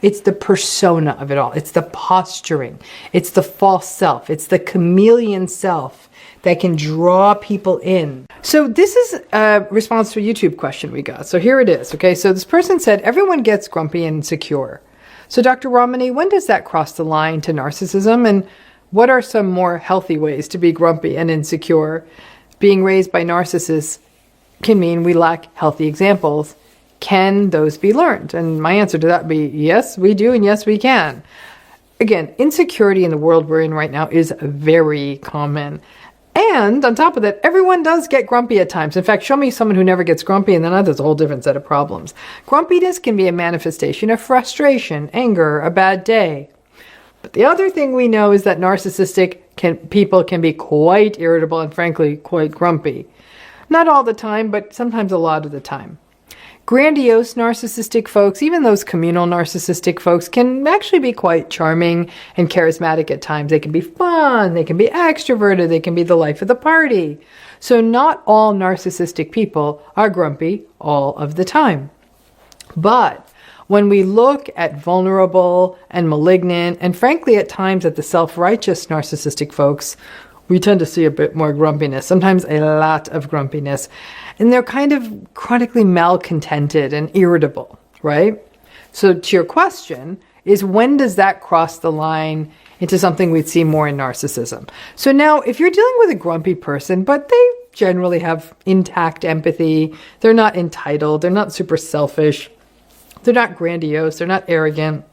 It's the persona of it all. It's the posturing. It's the false self. It's the chameleon self that can draw people in. So this is a response to a YouTube question we got. So here it is. Okay, so this person said, everyone gets grumpy and insecure. So Dr. Ramani, when does that cross the line to narcissism? And what are some more healthy ways to be grumpy and insecure? Being raised by narcissists can mean we lack healthy examples. Can those be learned? And my answer to that would be yes, we do, and yes, we can. Again, insecurity in the world we're in right now is very common. And on top of that, everyone does get grumpy at times. In fact, show me someone who never gets grumpy, and then there's a whole different set of problems. Grumpiness can be a manifestation of frustration, anger, a bad day. But the other thing we know is that narcissistic people can be quite irritable and frankly quite grumpy. Not all the time, but sometimes a lot of the time. Grandiose narcissistic folks, even those communal narcissistic folks, can actually be quite charming and charismatic at times. They can be fun, they can be extroverted, they can be the life of the party. So not all narcissistic people are grumpy all of the time. But when we look at vulnerable and malignant, and frankly at times at the self-righteous narcissistic folks, we tend to see a bit more grumpiness, sometimes a lot of grumpiness. And they're kind of chronically malcontented and irritable, right? So to your question is, when does that cross the line into something we'd see more in narcissism? So now if you're dealing with a grumpy person, but they generally have intact empathy, they're not entitled, they're not super selfish, they're not grandiose, they're not arrogant,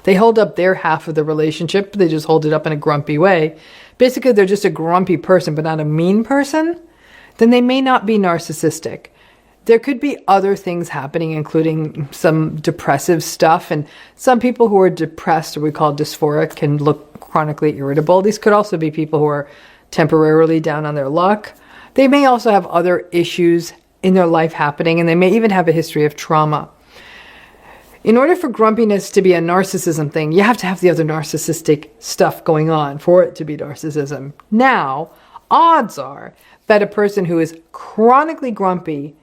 they hold up their half of the relationship, but they just hold it up in a grumpy way. Basically, they're just a grumpy person, but not a mean person. Then they may not be narcissistic. There could be other things happening, including some depressive stuff. And some people who are depressed, or we call dysphoric, can look chronically irritable. These could also be people who are temporarily down on their luck. They may also have other issues in their life happening, and they may even have a history of trauma. In order for grumpiness to be a narcissism thing, you have to have the other narcissistic stuff going on for it to be narcissism. Now, odds are that a person who is chronically grumpy,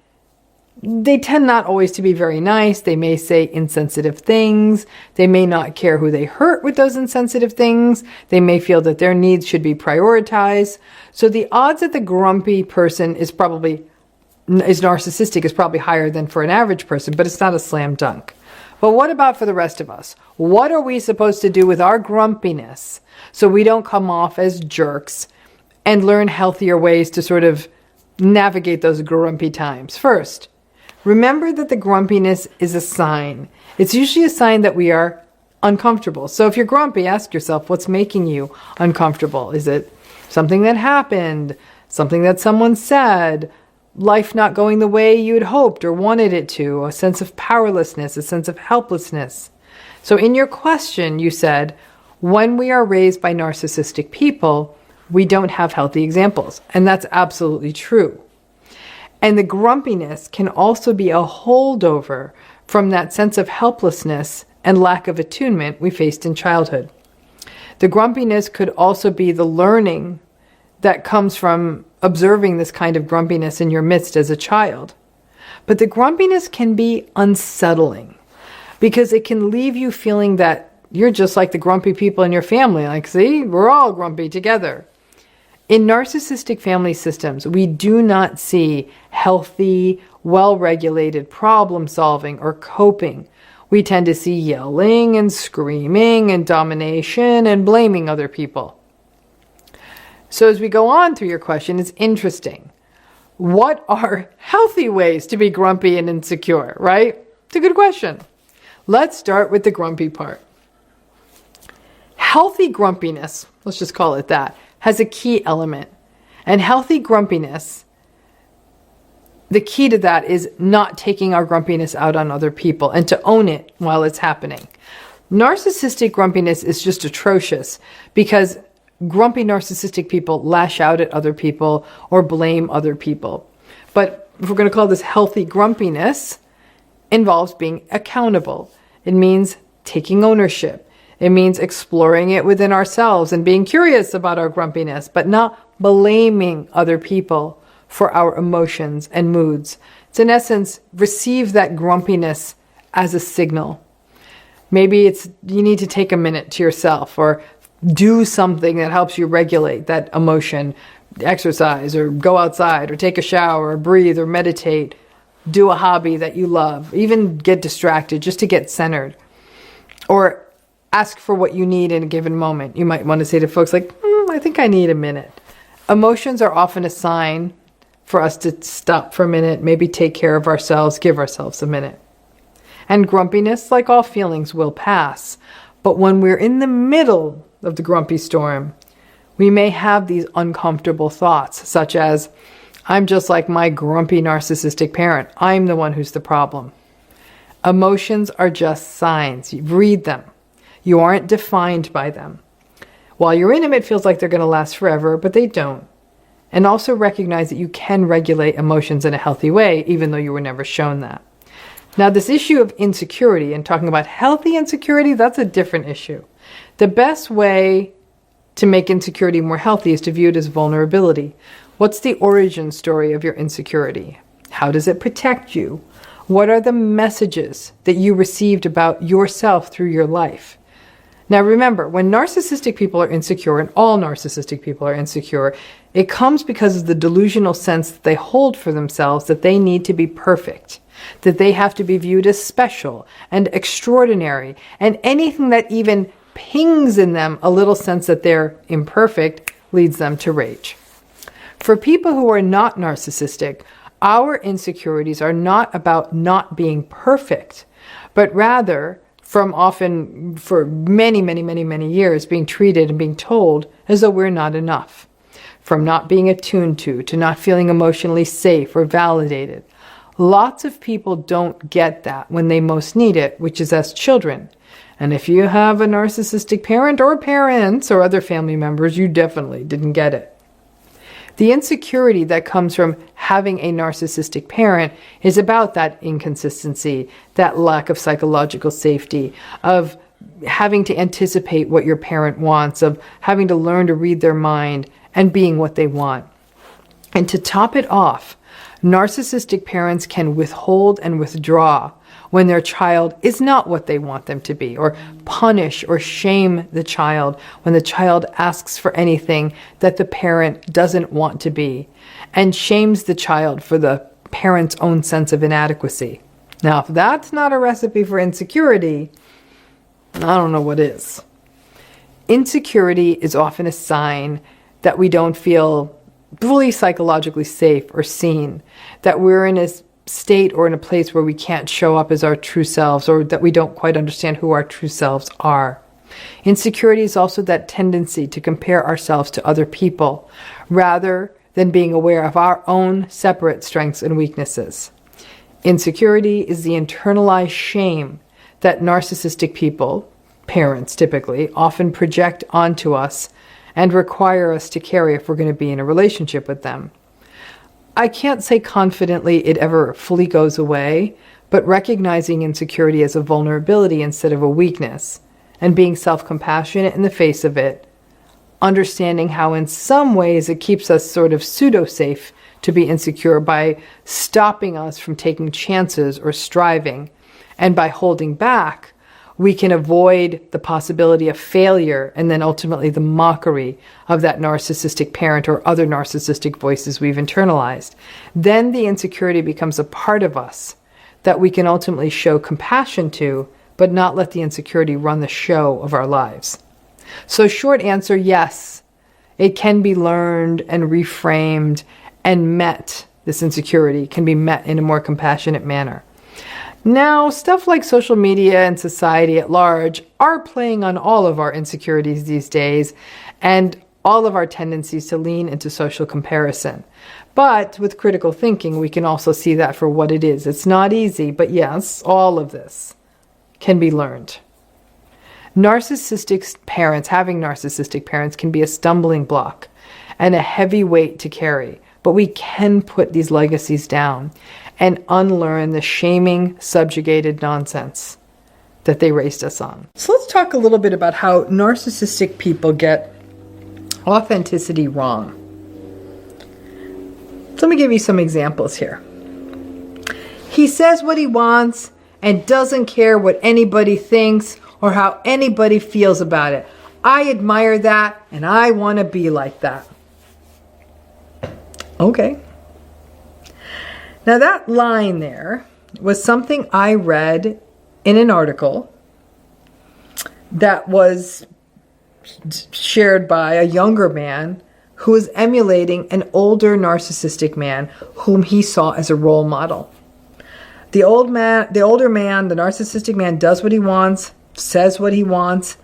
they tend not always to be very nice. They may say insensitive things. They may not care who they hurt with those insensitive things. They may feel that their needs should be prioritized. So the odds that the grumpy person is narcissistic is probably higher than for an average person, but it's not a slam dunk. But what about for the rest of us? What are we supposed to do with our grumpiness so we don't come off as jerks and learn healthier ways to sort of navigate those grumpy times? First, remember that the grumpiness is a sign. It's usually a sign that we are uncomfortable. So if you're grumpy, ask yourself, what's making you uncomfortable? Is it something that happened? Something that someone said? Life not going the way you had hoped or wanted it to? A sense of powerlessness, a sense of helplessness? So in your question, you said, when we are raised by narcissistic people, we don't have healthy examples. And that's absolutely true. And the grumpiness can also be a holdover from that sense of helplessness and lack of attunement we faced in childhood. The grumpiness could also be the learning that comes from observing this kind of grumpiness in your midst as a child. But the grumpiness can be unsettling because it can leave you feeling that you're just like the grumpy people in your family. Like, see, we're all grumpy together. In narcissistic family systems, we do not see healthy, well-regulated problem solving or coping. We tend to see yelling and screaming and domination and blaming other people. So as we go on through your question, it's interesting. What are healthy ways to be grumpy and insecure, right? It's a good question. Let's start with the grumpy part. Healthy grumpiness, let's just call it that, has a key element. And healthy grumpiness, the key to that is not taking our grumpiness out on other people and to own it while it's happening. Narcissistic grumpiness is just atrocious because grumpy narcissistic people lash out at other people or blame other people. But if we're going to call this healthy grumpiness, involves being accountable. It means taking ownership. It means exploring it within ourselves and being curious about our grumpiness, but not blaming other people for our emotions and moods. It's in essence, receive that grumpiness as a signal. Maybe it's you need to take a minute to yourself or do something that helps you regulate that emotion, exercise or go outside or take a shower or breathe or meditate, do a hobby that you love, even get distracted just to get centered, or ask for what you need in a given moment. You might want to say to folks like, I think I need a minute. Emotions are often a sign for us to stop for a minute, maybe take care of ourselves, give ourselves a minute. And grumpiness, like all feelings, will pass. But when we're in the middle of the grumpy storm, we may have these uncomfortable thoughts, such as, I'm just like my grumpy narcissistic parent. I'm the one who's the problem. Emotions are just signs. You read them. You aren't defined by them. While you're in them, it feels like they're going to last forever, but they don't. And also recognize that you can regulate emotions in a healthy way, even though you were never shown that. Now, this issue of insecurity and talking about healthy insecurity, that's a different issue. The best way to make insecurity more healthy is to view it as vulnerability. What's the origin story of your insecurity? How does it protect you? What are the messages that you received about yourself through your life? Now remember, when narcissistic people are insecure, and all narcissistic people are insecure, it comes because of the delusional sense that they hold for themselves that they need to be perfect, that they have to be viewed as special and extraordinary, and anything that even pings in them a little sense that they're imperfect leads them to rage. For people who are not narcissistic, our insecurities are not about not being perfect, but rather from often for many years being treated and being told as though we're not enough. From not being attuned to not feeling emotionally safe or validated. Lots of people don't get that when they most need it, which is as children. And if you have a narcissistic parent or parents or other family members, you definitely didn't get it. The insecurity that comes from having a narcissistic parent is about that inconsistency, that lack of psychological safety, of having to anticipate what your parent wants, of having to learn to read their mind and being what they want. And to top it off, narcissistic parents can withhold and withdraw when their child is not what they want them to be, or punish or shame the child when the child asks for anything that the parent doesn't want to be, and shames the child for the parent's own sense of inadequacy. Now, if that's not a recipe for insecurity, I don't know what is. Insecurity is often a sign that we don't feel fully psychologically safe or seen, that we're in a state or in a place where we can't show up as our true selves, or that we don't quite understand who our true selves are. Insecurity is also that tendency to compare ourselves to other people, rather than being aware of our own separate strengths and weaknesses. Insecurity is the internalized shame that narcissistic people, parents typically, often project onto us and require us to carry if we're going to be in a relationship with them. I can't say confidently it ever fully goes away, but recognizing insecurity as a vulnerability instead of a weakness, and being self-compassionate in the face of it, understanding how in some ways it keeps us sort of pseudo-safe to be insecure by stopping us from taking chances or striving, and by holding back, we can avoid the possibility of failure and then ultimately the mockery of that narcissistic parent or other narcissistic voices we've internalized. Then the insecurity becomes a part of us that we can ultimately show compassion to, but not let the insecurity run the show of our lives. So short answer, yes, it can be learned and reframed and met. This insecurity can be met in a more compassionate manner. Now, stuff like social media and society at large are playing on all of our insecurities these days and all of our tendencies to lean into social comparison. But with critical thinking, we can also see that for what it is. It's not easy, but yes, all of this can be learned. Narcissistic parents, having narcissistic parents can be a stumbling block and a heavy weight to carry, but we can put these legacies down and unlearn the shaming, subjugated nonsense that they raised us on. So let's talk a little bit about how narcissistic people get authenticity wrong. So let me give you some examples here. He says what he wants and doesn't care what anybody thinks or how anybody feels about it. I admire that, and I want to be like that. Okay. Now that line there was something I read in an article that was shared by a younger man who was emulating an older narcissistic man whom he saw as a role model. The older man, the narcissistic man, does what he wants, says what he wants,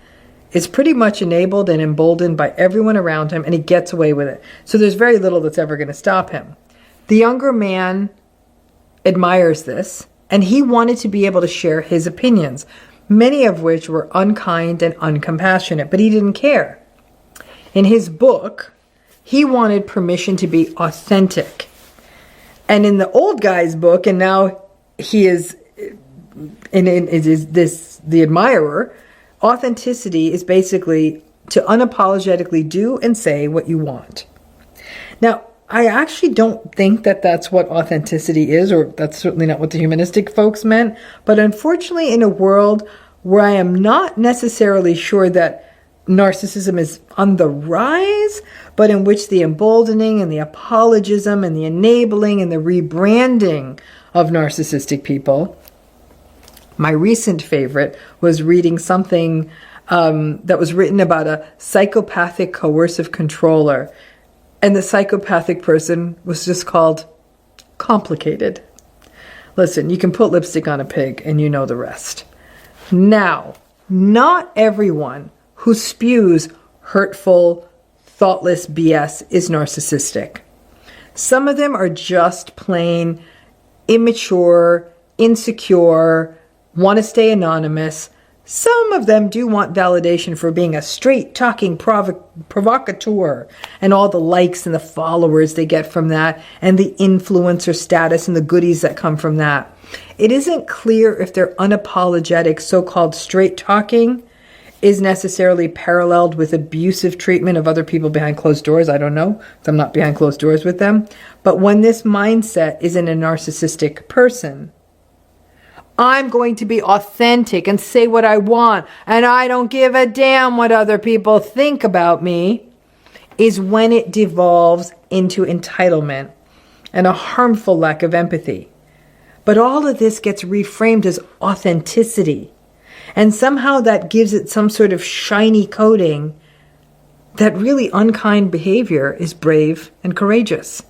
is pretty much enabled and emboldened by everyone around him, and he gets away with it. So there's very little that's ever going to stop him. The younger man admires this, and he wanted to be able to share his opinions, many of which were unkind and uncompassionate, but he didn't care. In his book, he wanted permission to be authentic. And in the old guy's book, and now he is the admirer, authenticity is basically to unapologetically do and say what you want. Now, I actually don't think that that's what authenticity is, or that's certainly not what the humanistic folks meant. But unfortunately, in a world where I am not necessarily sure that narcissism is on the rise, but in which the emboldening and the apologism and the enabling and the rebranding of narcissistic people, my recent favorite was reading something that was written about a psychopathic coercive controller. And the psychopathic person was just called complicated. Listen, you can put lipstick on a pig and you know the rest. Now, not everyone who spews hurtful, thoughtless BS is narcissistic. Some of them are just plain immature, insecure, want to stay anonymous. Some of them do want validation for being a straight-talking provocateur and all the likes and the followers they get from that and the influencer status and the goodies that come from that. It isn't clear if their unapologetic so-called straight-talking is necessarily paralleled with abusive treatment of other people behind closed doors. I don't know, because I'm not behind closed doors with them. But when this mindset is in a narcissistic person, I'm going to be authentic and say what I want, and I don't give a damn what other people think about me, is when it devolves into entitlement and a harmful lack of empathy. But all of this gets reframed as authenticity, and somehow that gives it some sort of shiny coating that really unkind behavior is brave and courageous.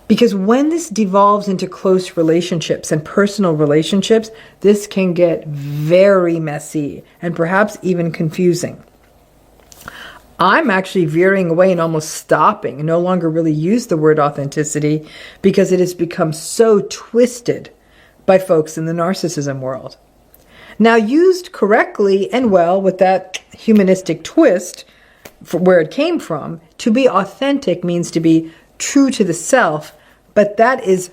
Because when this devolves into close relationships and personal relationships, this can get very messy and perhaps even confusing. I'm actually veering away and almost stopping and no longer really use the word authenticity because it has become so twisted by folks in the narcissism world. Now, used correctly and well with that humanistic twist for where it came from, to be authentic means to be true to the self, but that is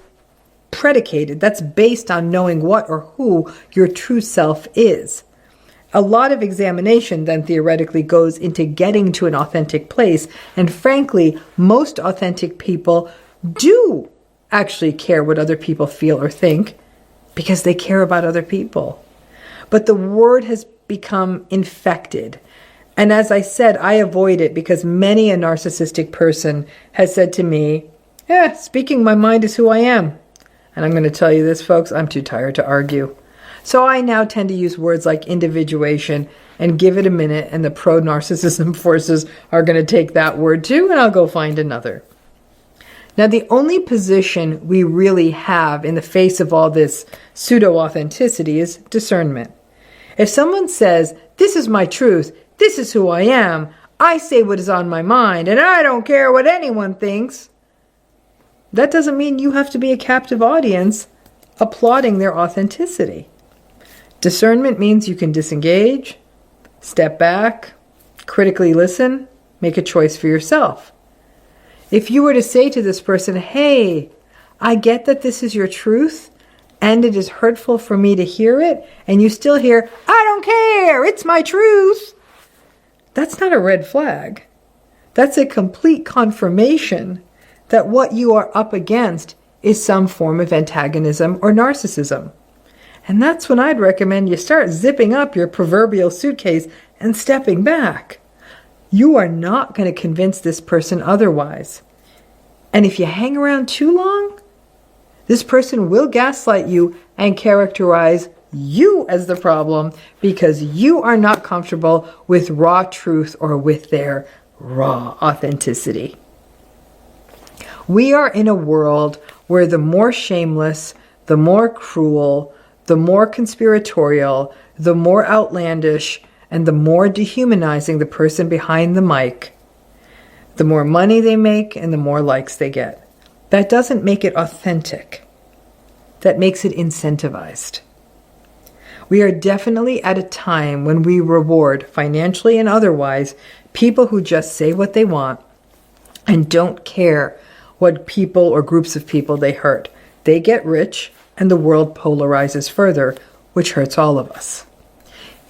predicated, that's based on knowing what or who your true self is. A lot of examination then theoretically goes into getting to an authentic place, and frankly, most authentic people do actually care what other people feel or think because they care about other people. But the word has become infected. And as I said, I avoid it because many a narcissistic person has said to me, speaking my mind is who I am. And I'm going to tell you this, folks, I'm too tired to argue. So I now tend to use words like individuation and give it a minute, and the pro-narcissism forces are going to take that word too, and I'll go find another. Now, the only position we really have in the face of all this pseudo-authenticity is discernment. If someone says, this is my truth, this is who I am, I say what is on my mind, and I don't care what anyone thinks, that doesn't mean you have to be a captive audience applauding their authenticity. Discernment means you can disengage, step back, critically listen, make a choice for yourself. If you were to say to this person, hey, I get that this is your truth, and it is hurtful for me to hear it, and you still hear, I don't care, it's my truth, that's not a red flag. That's a complete confirmation that what you are up against is some form of antagonism or narcissism. And that's when I'd recommend you start zipping up your proverbial suitcase and stepping back. You are not going to convince this person otherwise. And if you hang around too long, this person will gaslight you and characterize you as the problem because you are not comfortable with raw truth or with their raw authenticity. We are in a world where the more shameless, the more cruel, the more conspiratorial, the more outlandish, and the more dehumanizing the person behind the mic, the more money they make and the more likes they get. That doesn't make it authentic. That makes it incentivized. We are definitely at a time when we reward, financially and otherwise, people who just say what they want and don't care what people or groups of people they hurt. They get rich and the world polarizes further, which hurts all of us.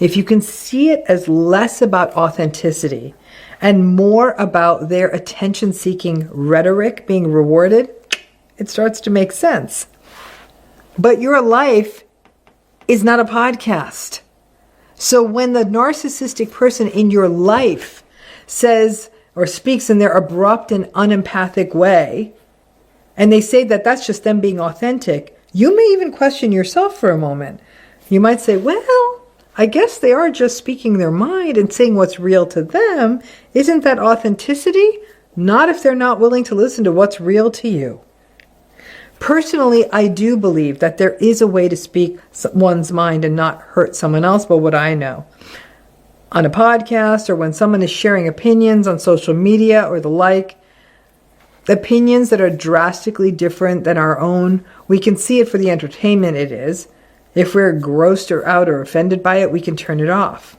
If you can see it as less about authenticity and more about their attention-seeking rhetoric being rewarded, it starts to make sense. But your life is not a podcast. So when the narcissistic person in your life says or speaks in their abrupt and unempathic way, and they say that that's just them being authentic, you may even question yourself for a moment. You might say, well, I guess they are just speaking their mind and saying what's real to them. Isn't that authenticity? Not if they're not willing to listen to what's real to you. Personally, I do believe that there is a way to speak one's mind and not hurt someone else, but what I know. On a podcast or when someone is sharing opinions on social media or the like, opinions that are drastically different than our own, we can see it for the entertainment it is. If we're grossed or out or offended by it, we can turn it off.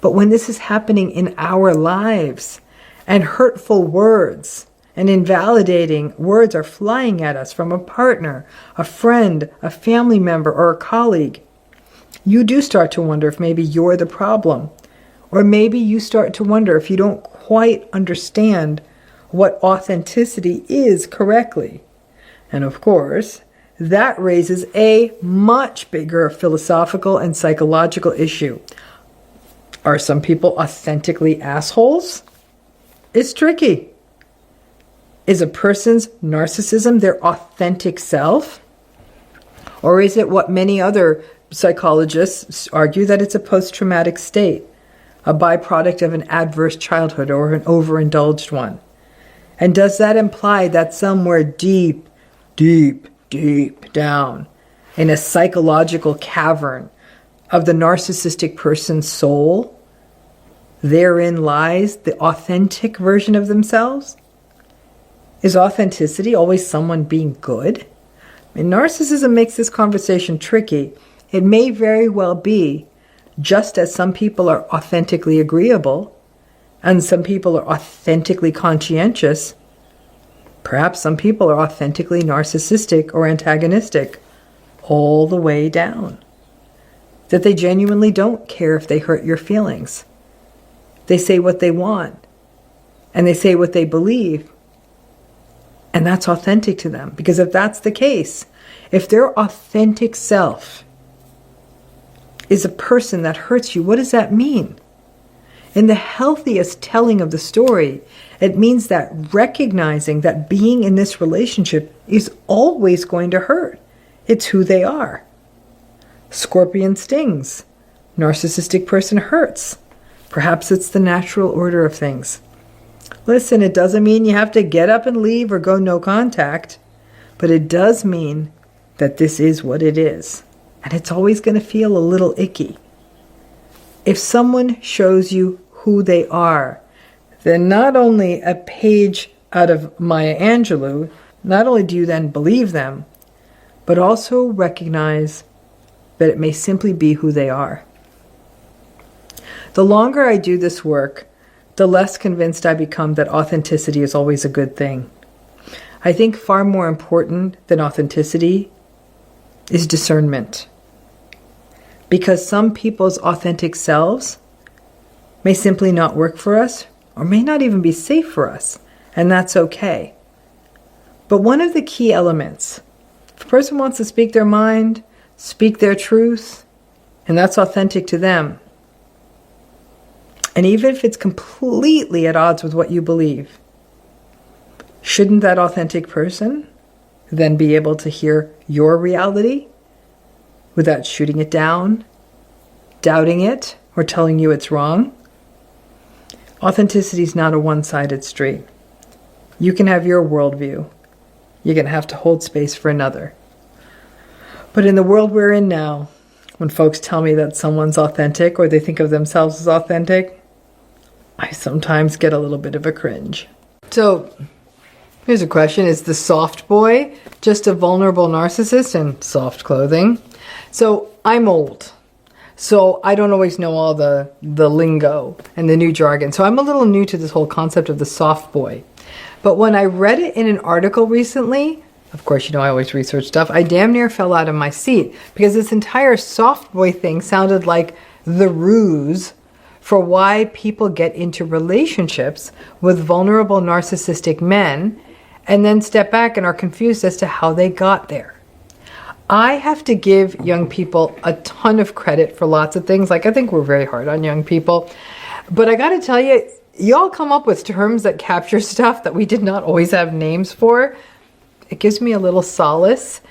But when this is happening in our lives and hurtful words and invalidating words are flying at us from a partner, a friend, a family member, or a colleague, you do start to wonder if maybe you're the problem. Or maybe you start to wonder if you don't quite understand what authenticity is correctly. And of course, that raises a much bigger philosophical and psychological issue. Are some people authentically assholes? It's tricky. Is a person's narcissism their authentic self? Or is it what many other psychologists argue, that it's a post-traumatic state, a byproduct of an adverse childhood or an overindulged one? And does that imply that somewhere deep down in a psychological cavern of the narcissistic person's soul, therein lies the authentic version of themselves? Is authenticity always someone being good? And narcissism makes this conversation tricky. It may very well be, just as some people are authentically agreeable and some people are authentically conscientious, perhaps some people are authentically narcissistic or antagonistic all the way down. That they genuinely don't care if they hurt your feelings. They say what they want and they say what they believe. And that's authentic to them. Because if that's the case, if their authentic self is a person that hurts you, what does that mean? In the healthiest telling of the story, it means that recognizing that being in this relationship is always going to hurt. It's who they are. Scorpion stings. Narcissistic person hurts. Perhaps it's the natural order of things. Listen, it doesn't mean you have to get up and leave or go no contact, but it does mean that this is what it is. And it's always going to feel a little icky. If someone shows you who they are, then not only a page out of Maya Angelou, not only do you then believe them, but also recognize that it may simply be who they are. The longer I do this work, the less convinced I become that authenticity is always a good thing. I think far more important than authenticity is discernment. Because some people's authentic selves may simply not work for us, or may not even be safe for us, and that's okay. But one of the key elements, if a person wants to speak their mind, speak their truth, and that's authentic to them. And even if it's completely at odds with what you believe, shouldn't that authentic person then be able to hear your reality without shooting it down, doubting it, or telling you it's wrong? Authenticity is not a one-sided street. You can have your worldview. You're going to have to hold space for another. But in the world we're in now, when folks tell me that someone's authentic or they think of themselves as authentic, I sometimes get a little bit of a cringe. So, here's a question. Is the soft boy just a vulnerable narcissist in soft clothing? So, I'm old. So, I don't always know all the lingo and the new jargon. So, I'm a little new to this whole concept of the soft boy. But when I read it in an article recently, of course, you know I always research stuff, I damn near fell out of my seat because this entire soft boy thing sounded like the ruse for why people get into relationships with vulnerable narcissistic men and then step back and are confused as to how they got there. I have to give young people a ton of credit for lots of things. Like, I think we're very hard on young people. But I got to tell you, y'all come up with terms that capture stuff that we did not always have names for. It gives me a little solace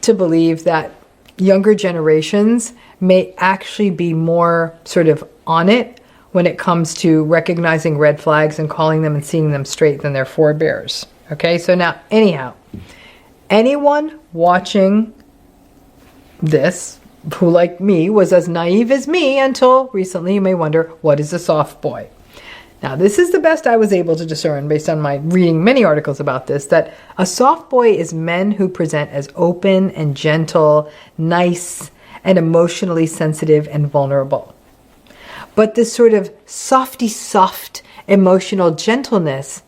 to believe that younger generations may actually be more sort of on it when it comes to recognizing red flags and calling them and seeing them straight than their forebears. Okay, so now, anyhow, anyone watching this who, like me, was as naive as me until recently, you may wonder, what is a soft boy? Now, this is the best I was able to discern based on my reading many articles about this, that a soft boy is men who present as open and gentle, nice, and emotionally sensitive and vulnerable. But this sort of softy soft emotional gentleness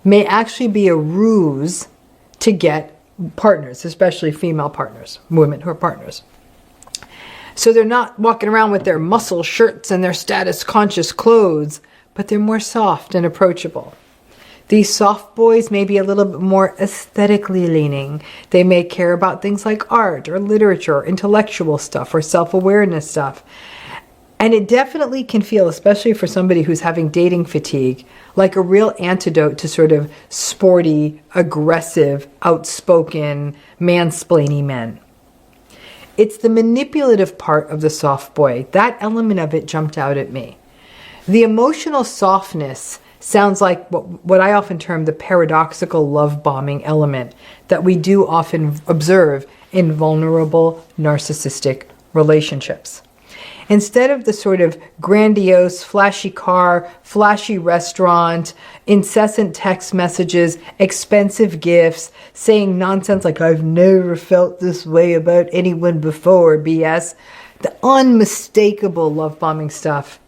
may actually be a ruse to get partners, especially female partners, women who are partners. So they're not walking around with their muscle shirts and their status conscious clothes, but they're more soft and approachable. These soft boys may be a little bit more aesthetically leaning. They may care about things like art or literature, or intellectual stuff, or self-awareness stuff. And it definitely can feel, especially for somebody who's having dating fatigue, like a real antidote to sort of sporty, aggressive, outspoken, mansplaining men. It's the manipulative part of the soft boy. That element of it jumped out at me. The emotional softness sounds like what I often term the paradoxical love bombing element that we do often observe in vulnerable narcissistic relationships. Instead of the sort of grandiose, flashy car, flashy restaurant, incessant text messages, expensive gifts, saying nonsense like I've never felt this way about anyone before, BS, the unmistakable love bombing stuff.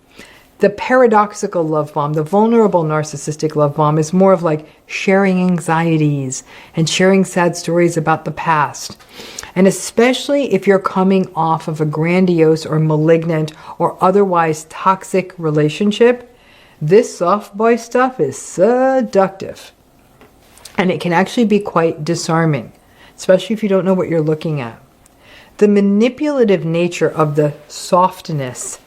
The paradoxical love bomb, the vulnerable narcissistic love bomb, is more of like sharing anxieties and sharing sad stories about the past. And especially if you're coming off of a grandiose or malignant or otherwise toxic relationship, this soft boy stuff is seductive. And it can actually be quite disarming, especially if you don't know what you're looking at. The manipulative nature of the softness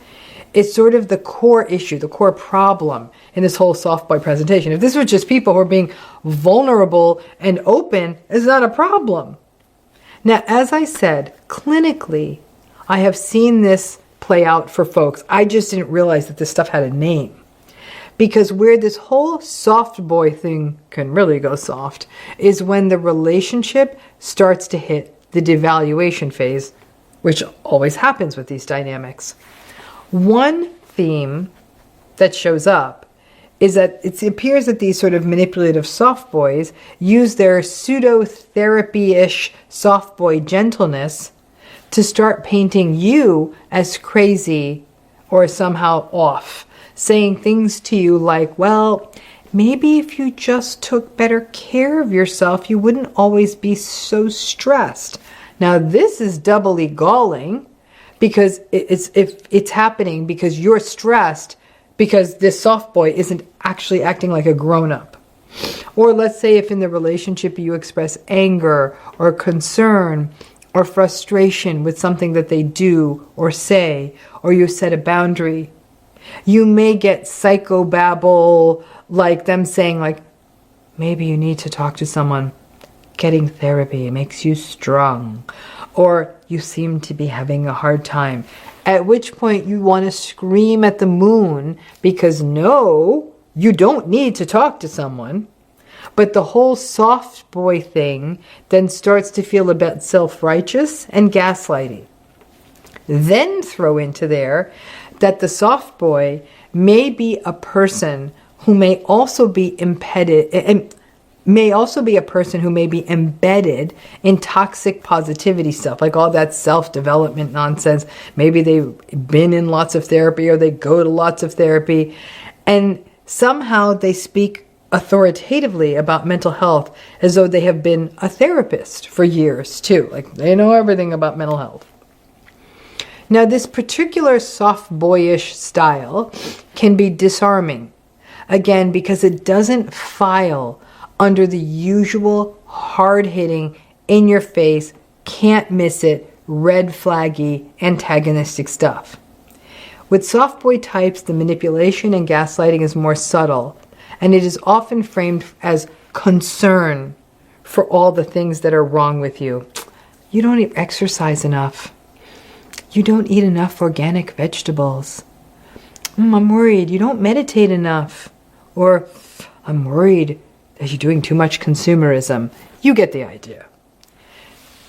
is sort of the core issue, the core problem in this whole soft boy presentation. If this was just people who are being vulnerable and open, it's not a problem. Now, as I said, clinically, I have seen this play out for folks. I just didn't realize that this stuff had a name. Because where this whole soft boy thing can really go soft is when the relationship starts to hit the devaluation phase, which always happens with these dynamics. One theme that shows up is that it appears that these sort of manipulative soft boys use their pseudo-therapy-ish soft boy gentleness to start painting you as crazy or somehow off, saying things to you like, well, maybe if you just took better care of yourself, you wouldn't always be so stressed. Now, this is doubly galling, because it's happening because you're stressed because this soft boy isn't actually acting like a grown-up. Or let's say if in the relationship you express anger or concern or frustration with something that they do or say, or you set a boundary. You may get psychobabble, like them saying like, maybe you need to talk to someone. Getting therapy makes you strong. Or you seem to be having a hard time. At which point you want to scream at the moon because no, you don't need to talk to someone. But the whole soft boy thing then starts to feel a bit self-righteous and gaslighting. Then throw into there that the soft boy may be a person who may also be a person who may be embedded in toxic positivity stuff, like all that self-development nonsense. Maybe they've been in lots of therapy or they go to lots of therapy, and somehow they speak authoritatively about mental health as though they have been a therapist for years too. Like they know everything about mental health. Now, this particular soft boyish style can be disarming, again, because it doesn't file under the usual hard-hitting, in-your-face, can't miss it, red flaggy, antagonistic stuff. With soft boy types, the manipulation and gaslighting is more subtle, and it is often framed as concern for all the things that are wrong with you. You don't exercise enough. You don't eat enough organic vegetables. I'm worried you don't meditate enough. Or I'm worried that you're doing too much consumerism. You get the idea.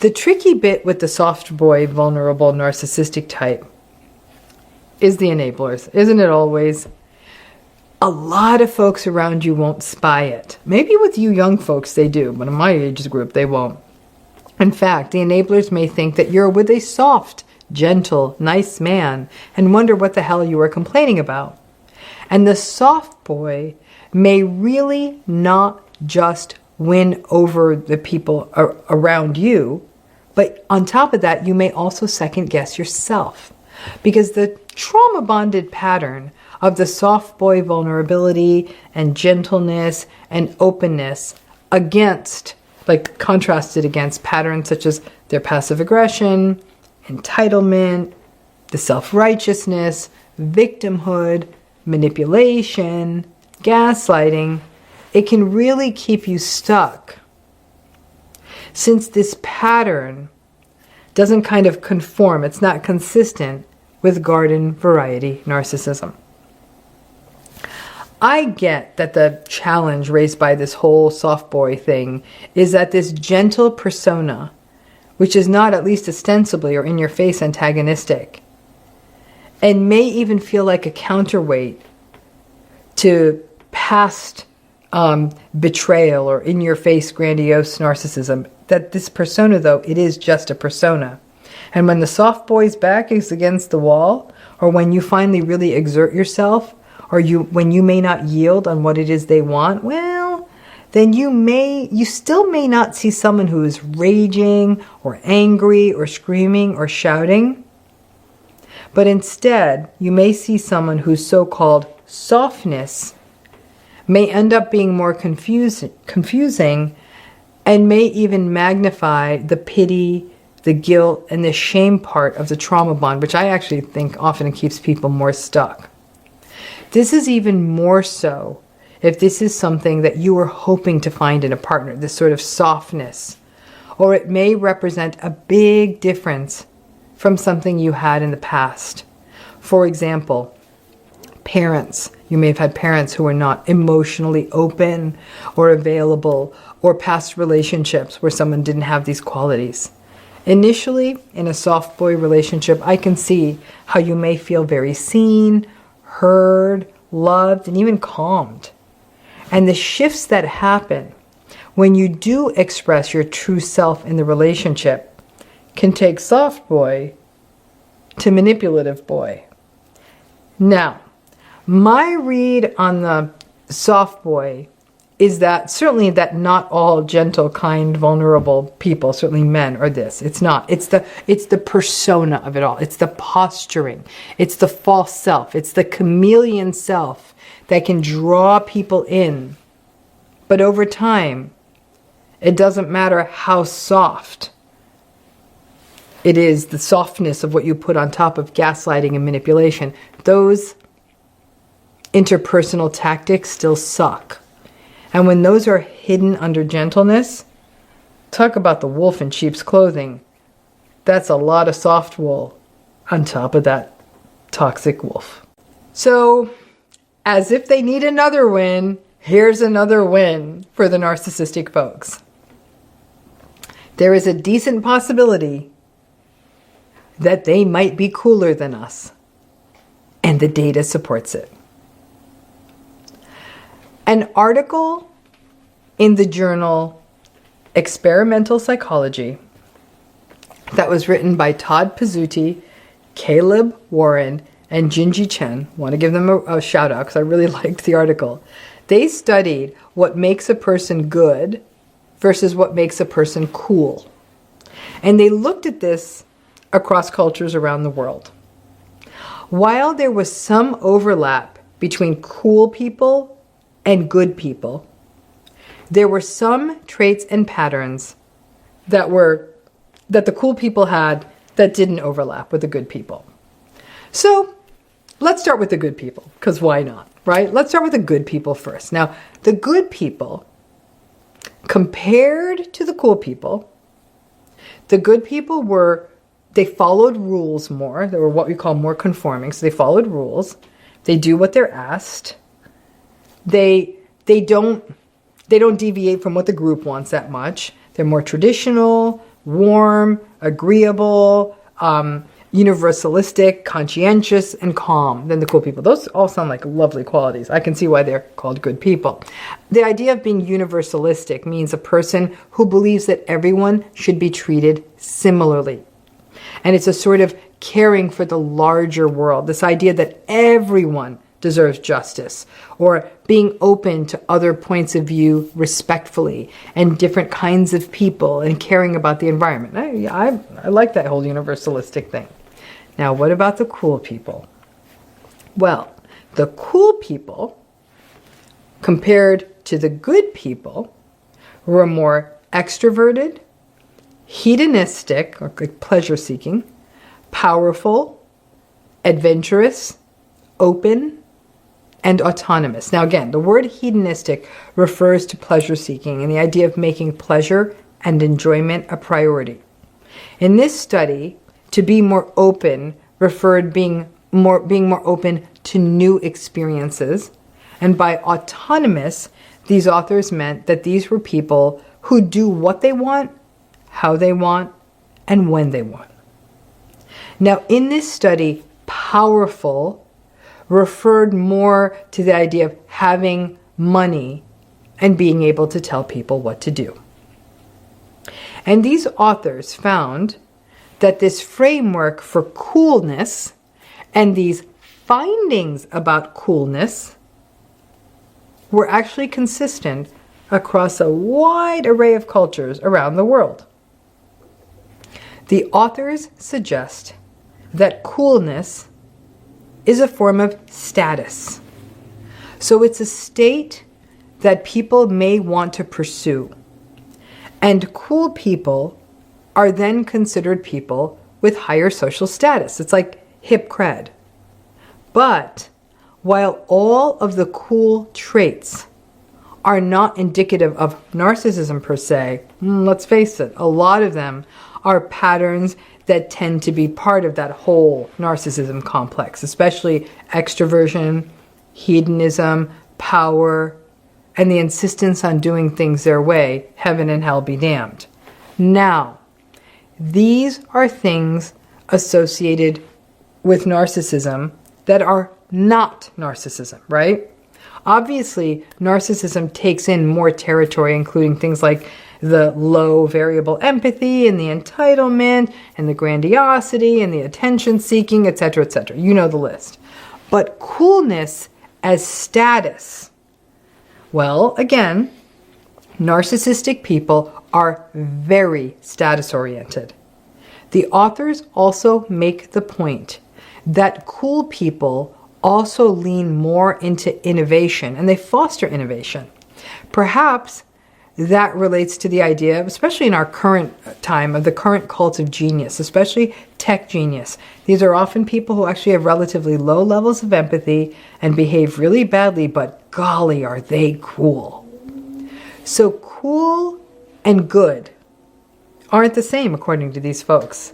The tricky bit with the soft boy, vulnerable, narcissistic type is the enablers, isn't it always? A lot of folks around you won't spy it. Maybe with you young folks they do, but in my age group they won't. In fact, the enablers may think that you're with a soft, gentle, nice man and wonder what the hell you are complaining about. And the soft boy may really not just win over the people around you, but on top of that, you may also second guess yourself. Because the trauma-bonded pattern of the soft boy vulnerability and gentleness and openness against, like contrasted against patterns such as their passive aggression, entitlement, the self-righteousness, victimhood, manipulation, gaslighting, it can really keep you stuck. Since this pattern doesn't kind of conform, it's not consistent with garden variety narcissism. I get that the challenge raised by this whole soft boy thing is that this gentle persona, which is not at least ostensibly or in your face antagonistic, and may even feel like a counterweight to past betrayal or in your face grandiose narcissism, that this persona, though, it is just a persona. And when the soft boy's back is against the wall, or when you finally really exert yourself, or when you may not yield on what it is they want, well, then you still may not see someone who is raging or angry or screaming or shouting. But instead, you may see someone whose so-called softness may end up being more confusing and may even magnify the pity, the guilt, and the shame part of the trauma bond, which I actually think often keeps people more stuck. This is even more so if this is something that you were hoping to find in a partner, this sort of softness, or it may represent a big difference from something you had in the past. For example, parents. You may have had parents who were not emotionally open or available, or past relationships where someone didn't have these qualities. Initially, in a soft boy relationship, I can see how you may feel very seen, heard, loved, and even calmed. And the shifts that happen when you do express your true self in the relationship can take soft boy to manipulative boy. Now, my read on the soft boy is that certainly that not all gentle, kind, vulnerable people, certainly men, are this. It's not. It's the persona of it all. It's the posturing. It's the false self. It's the chameleon self that can draw people in. But over time, it doesn't matter how soft it is the softness of what you put on top of gaslighting and manipulation. Those interpersonal tactics still suck. And when those are hidden under gentleness, talk about the wolf in sheep's clothing. That's a lot of soft wool on top of that toxic wolf. So, as if they need another win, here's another win for the narcissistic folks. There is a decent possibility that they might be cooler than us, and the data supports it. An article in the journal Experimental Psychology that was written by Todd Pizzuti, Caleb Warren, and Jinji Chen. I want to give them a shout out because I really liked the article. They studied what makes a person good versus what makes a person cool. And they looked at this across cultures around the world. While there was some overlap between cool people and good people, there were some traits and patterns that the cool people had that didn't overlap with the good people. So let's start with the good people, because why not, right? Let's start with the good people first. Now, the good people, compared to the cool people, the good people they followed rules more. They were what we call more conforming. So they followed rules. They do what they're asked. They don't deviate from what the group wants that much. They're more traditional, warm, agreeable, universalistic, conscientious, and calm than the cool people. Those all sound like lovely qualities. I can see why they're called good people. The idea of being universalistic means a person who believes that everyone should be treated similarly. And it's a sort of caring for the larger world, this idea that everyone deserves justice, or being open to other points of view respectfully, and different kinds of people, and caring about the environment. I like that whole universalistic thing. Now, what about the cool people? Well, the cool people, compared to the good people, were more extroverted, hedonistic, or like pleasure-seeking, powerful, adventurous, open, and autonomous. Now again, the word hedonistic refers to pleasure-seeking and the idea of making pleasure and enjoyment a priority. In this study, to be more open referred being more open to new experiences. And by autonomous, these authors meant that these were people who do what they want, how they want, and when they want. Now, in this study, powerful referred more to the idea of having money and being able to tell people what to do. And these authors found that this framework for coolness and these findings about coolness were actually consistent across a wide array of cultures around the world. The authors suggest that coolness is a form of status. So it's a state that people may want to pursue. And cool people are then considered people with higher social status. It's like hip cred. But while all of the cool traits are not indicative of narcissism per se, let's face it, a lot of them are patterns that tend to be part of that whole narcissism complex, especially extroversion, hedonism, power, and the insistence on doing things their way, heaven and hell be damned. Now, these are things associated with narcissism that are not narcissism, right? Obviously, narcissism takes in more territory, including things like the low variable empathy and the entitlement and the grandiosity and the attention seeking, etc., etc. You know the list. But coolness as status, well, again, narcissistic people are very status oriented. The authors also make the point that cool people also lean more into innovation and they foster innovation. Perhaps that relates to the idea, especially in our current time, of the current cult of genius, especially tech genius. These are often people who actually have relatively low levels of empathy and behave really badly, but golly, are they cool. So cool and good aren't the same according to these folks.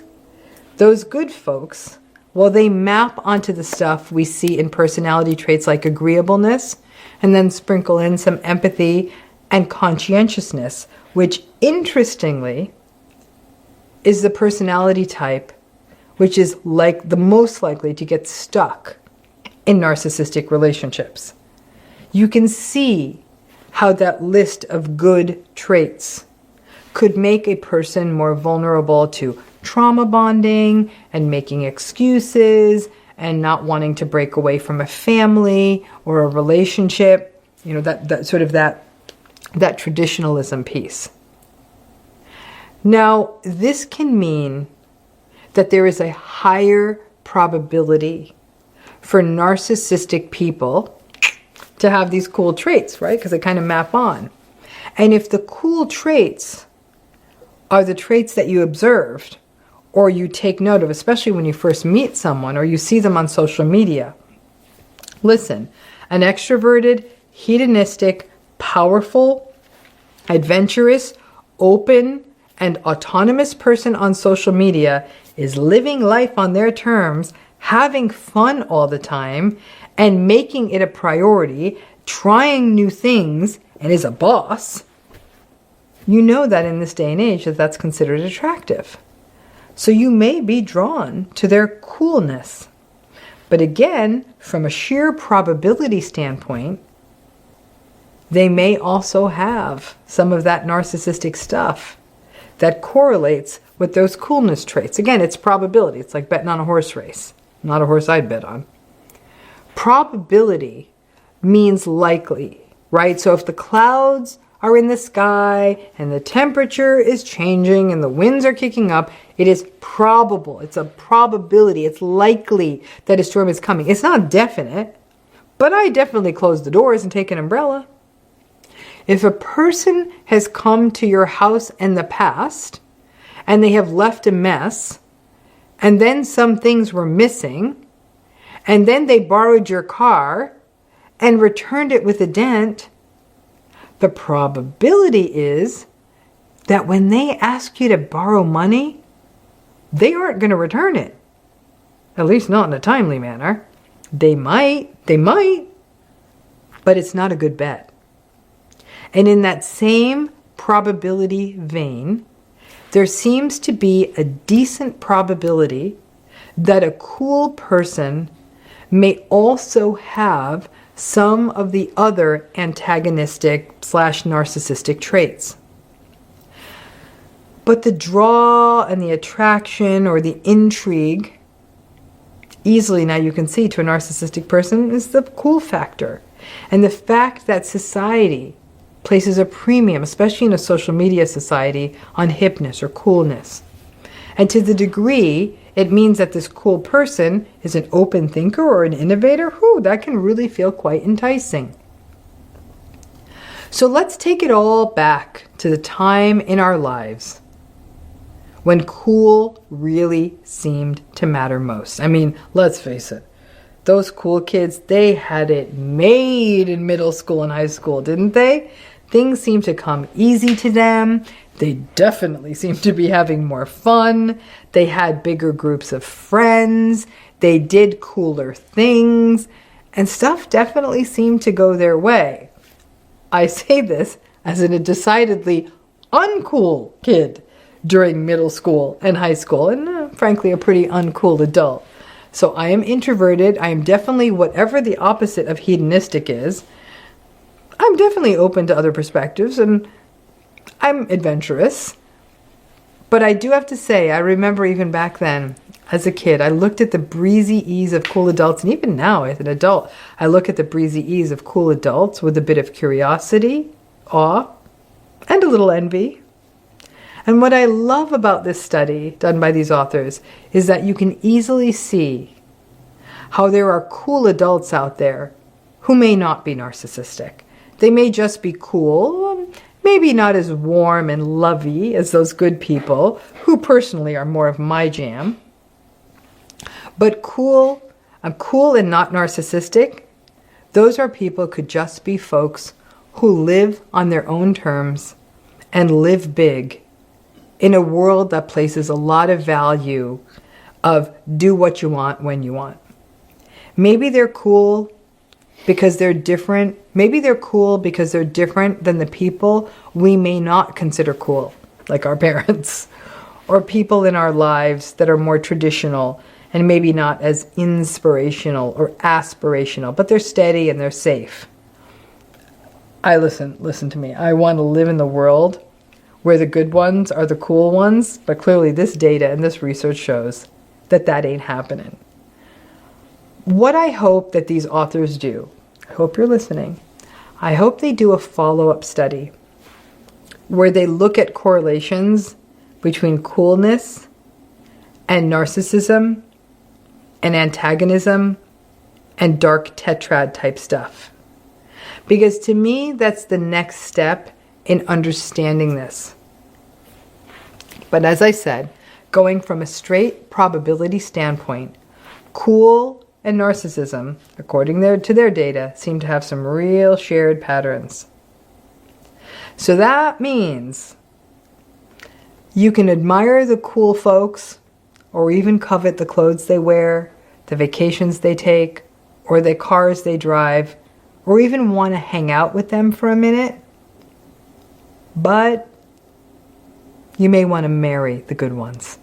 Those good folks, well, they map onto the stuff we see in personality traits like agreeableness, and then sprinkle in some empathy and conscientiousness, which interestingly is the personality type which is like the most likely to get stuck in narcissistic relationships. You can see how that list of good traits could make a person more vulnerable to trauma bonding and making excuses and not wanting to break away from a family or a relationship, that traditionalism piece. Now, this can mean that there is a higher probability for narcissistic people to have these cool traits, right? Because they kind of map on. And if the cool traits are the traits that you observed or you take note of, especially when you first meet someone or you see them on social media, listen, an extroverted, hedonistic, powerful, adventurous, open, and autonomous person on social media is living life on their terms, having fun all the time, and making it a priority, trying new things, and is a boss. You know that in this day and age that's considered attractive. So you may be drawn to their coolness. But again, from a sheer probability standpoint, they may also have some of that narcissistic stuff that correlates with those coolness traits. Again, it's probability. It's like betting on a horse race. Not a horse I'd bet on. Probability means likely, right? So if the clouds are in the sky and the temperature is changing and the winds are kicking up, it is probable. It's a probability. It's likely that a storm is coming. It's not definite, but I definitely close the doors and take an umbrella. If a person has come to your house in the past and they have left a mess, and then some things were missing, and then they borrowed your car and returned it with a dent, the probability is that when they ask you to borrow money, they aren't going to return it. At least not in a timely manner. They might, but it's not a good bet. And in that same probability vein, there seems to be a decent probability that a cool person may also have some of the other antagonistic / narcissistic traits. But the draw and the attraction or the intrigue, easily now you can see to a narcissistic person, is the cool factor. And the fact that society places a premium, especially in a social media society, on hipness or coolness. And to the degree it means that this cool person is an open thinker or an innovator, that can really feel quite enticing. So let's take it all back to the time in our lives when cool really seemed to matter most. I mean, let's face it. Those cool kids, they had it made in middle school and high school, didn't they? Things seemed to come easy to them. They definitely seemed to be having more fun. They had bigger groups of friends. They did cooler things. And stuff definitely seemed to go their way. I say this as a decidedly uncool kid during middle school and high school, and frankly, a pretty uncool adult. So I am introverted. I am definitely whatever the opposite of hedonistic is. I'm definitely open to other perspectives, and I'm adventurous. But I do have to say, I remember even back then, as a kid, I looked at the breezy ease of cool adults, and even now as an adult, I look at the breezy ease of cool adults with a bit of curiosity, awe, and a little envy. And what I love about this study done by these authors is that you can easily see how there are cool adults out there who may not be narcissistic. They may just be cool, Maybe not as warm and lovey as those good people, who personally are more of my jam. But cool, I'm cool and not narcissistic. Those are people could just be folks who live on their own terms and live big in a world that places a lot of value of do what you want when you want. Maybe they're cool because they're different. Maybe they're cool because they're different than the people we may not consider cool, like our parents, or people in our lives that are more traditional and maybe not as inspirational or aspirational, but they're steady and they're safe. Listen to me. I want to live in the world where the good ones are the cool ones, but clearly this data and this research shows that that ain't happening. What I hope that these authors do, I hope you're listening, I hope they do a follow-up study where they look at correlations between coolness and narcissism and antagonism and dark tetrad type stuff. Because to me, that's the next step in understanding this. But as I said, going from a straight probability standpoint, cool and narcissism, according to their data, seem to have some real shared patterns. So that means you can admire the cool folks or even covet the clothes they wear, the vacations they take, or the cars they drive, or even want to hang out with them for a minute. But you may want to marry the good ones.